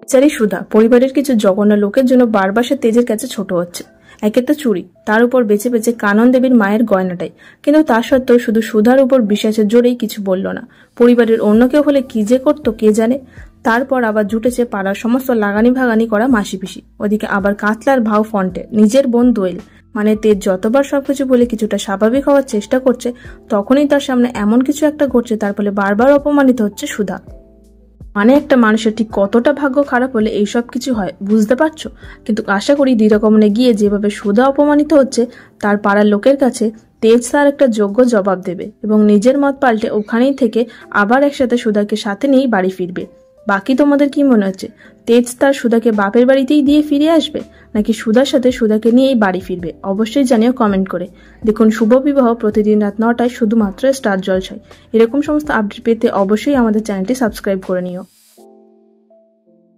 বেচারি সুধা পরিবারের কিছু জঘন্য লোকের জন্য বারবার সে তেজের কাছে ছোট হচ্ছে। একে তো চুরি, তার উপর বেঁচে বেঁচে কানন দেবীর মায়ের গয়নাটাই। কিন্তু তা সত্ত্বেও শুধু সুধার উপর বিশ্বাসের জোরেই কিছু বলল না। পরিবারের অন্য কেউ হলে কি যে করতো কে জানে। তারপর আবার জুটেছে পাড়ার সমস্ত লাগানি ভাগানি করা মাসি পিসি। ওদিকে আবার কাতলার ভাও ফন্টে নিজের বোন দোয়েল। মানে তেজ যতবার সবকিছু বলে কিছুটা স্বাভাবিক হওয়ার চেষ্টা করছে, তখনই তার সামনে এমন কিছু একটা ঘটছে তার ফলে বারবার অপমানিত হচ্ছে সুধা। মানে একটা মানুষের ঠিক কতটা ভাগ্য খারাপ হলে এইসব কিছু হয় বুঝতে পারছো? কিন্তু আশা করি দৃঢ়গমনে গিয়ে যেভাবে সুধা অপমানিত হচ্ছে তার পাড়ার লোকের কাছে তেজ তার একটা যোগ্য জবাব দেবে এবং নিজের মত পাল্টে ওখানেই থেকে আবার একসাথে সুধাকে সাথে নিয়েই বাড়ি ফিরবে। বাকি তোমাদের কি মনে হচ্ছে? তেজ তার সুধাকে বাপের বাড়িতেই দিয়ে ফিরে আসবে, নাকি সুধার সাথে সুধাকে নিয়েই বাড়ি ফিরবে? অবশ্যই জানিও কমেন্ট করে। দেখুন শুভ বিবাহ প্রতিদিন রাত 9টায় শুধুমাত্র স্টার জলসায়। এরকম সমস্ত আপডেট পেতে অবশ্যই আমাদের চ্যানেলটি সাবস্ক্রাইব করে নিও।